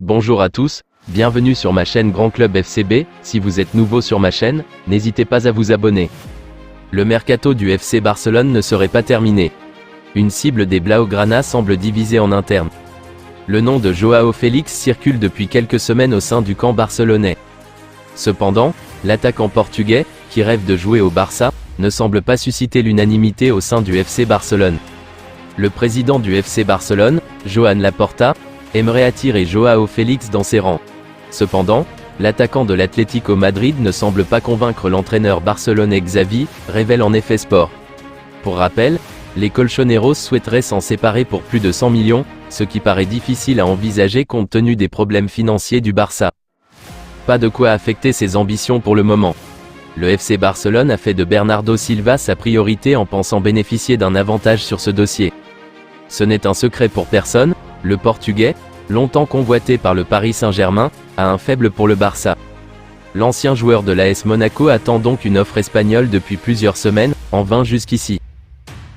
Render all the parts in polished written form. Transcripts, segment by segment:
Bonjour à tous, bienvenue sur ma chaîne Grand Club FCB. Si vous êtes nouveau sur ma chaîne, n'hésitez pas à vous abonner. Le mercato du FC Barcelone ne serait pas terminé. Une cible des Blaugrana semble divisée en interne. Le nom de Joao Félix circule depuis quelques semaines au sein du camp barcelonais. Cependant, l'attaquant portugais, qui rêve de jouer au Barça, ne semble pas susciter l'unanimité au sein du FC Barcelone. Le président du FC Barcelone, Joan Laporta, aimerait attirer Joao Félix dans ses rangs. Cependant, l'attaquant de l'Atlético Madrid ne semble pas convaincre l'entraîneur barcelonais Xavi, révèle en effet Sport. Pour rappel, les Colchoneros souhaiteraient s'en séparer pour plus de 100 millions, ce qui paraît difficile à envisager compte tenu des problèmes financiers du Barça. Pas de quoi affecter ses ambitions pour le moment. Le FC Barcelone a fait de Bernardo Silva sa priorité en pensant bénéficier d'un avantage sur ce dossier. Ce n'est un secret pour personne, le Portugais, longtemps convoité par le Paris Saint-Germain, a un faible pour le Barça. L'ancien joueur de l'AS Monaco attend donc une offre espagnole depuis plusieurs semaines, en vain jusqu'ici.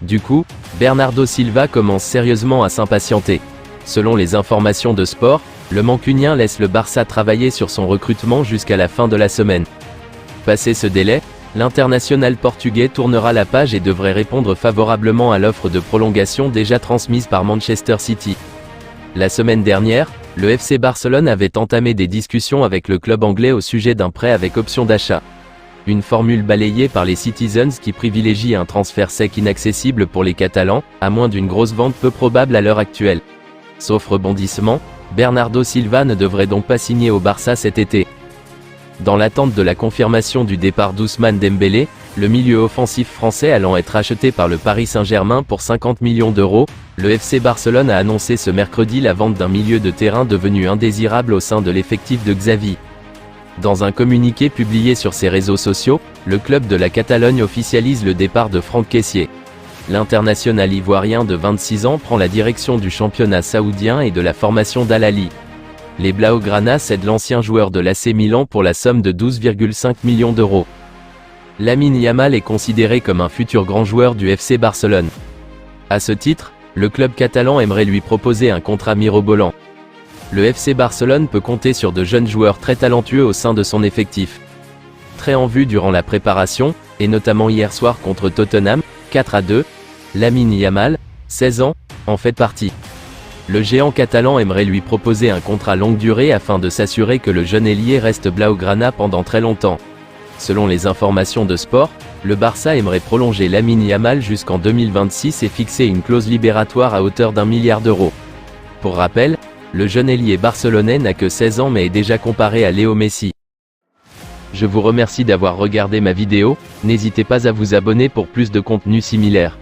Du coup, Bernardo Silva commence sérieusement à s'impatienter. Selon les informations de Sport, le Mancunien laisse le Barça travailler sur son recrutement jusqu'à la fin de la semaine. Passé ce délai, l'international portugais tournera la page et devrait répondre favorablement à l'offre de prolongation déjà transmise par Manchester City. La semaine dernière, le FC Barcelone avait entamé des discussions avec le club anglais au sujet d'un prêt avec option d'achat. Une formule balayée par les Citizens qui privilégie un transfert sec inaccessible pour les Catalans, à moins d'une grosse vente peu probable à l'heure actuelle. Sauf rebondissement, Bernardo Silva ne devrait donc pas signer au Barça cet été. Dans l'attente de la confirmation du départ d'Ousmane Dembélé, le milieu offensif français allant être acheté par le Paris Saint-Germain pour 50 millions d'euros, le FC Barcelone a annoncé ce mercredi la vente d'un milieu de terrain devenu indésirable au sein de l'effectif de Xavi. Dans un communiqué publié sur ses réseaux sociaux, le club de la Catalogne officialise le départ de Franck Kessié. L'international ivoirien de 26 ans prend la direction du championnat saoudien et de la formation d'Al Ahly. Les Blaugrana cèdent l'ancien joueur de l'AC Milan pour la somme de 12,5 millions d'euros. Lamine Yamal est considéré comme un futur grand joueur du FC Barcelone. À ce titre, le club catalan aimerait lui proposer un contrat mirobolant. Le FC Barcelone peut compter sur de jeunes joueurs très talentueux au sein de son effectif. Très en vue durant la préparation, et notamment hier soir contre Tottenham, 4-2, Lamine Yamal, 16 ans, en fait partie. Le géant catalan aimerait lui proposer un contrat longue durée afin de s'assurer que le jeune ailier reste Blaugrana pendant très longtemps. Selon les informations de Sport, le Barça aimerait prolonger Lamine Yamal jusqu'en 2026 et fixer une clause libératoire à hauteur d'1 milliard d'euros. Pour rappel, le jeune ailier barcelonais n'a que 16 ans mais est déjà comparé à Léo Messi. Je vous remercie d'avoir regardé ma vidéo, n'hésitez pas à vous abonner pour plus de contenu similaire.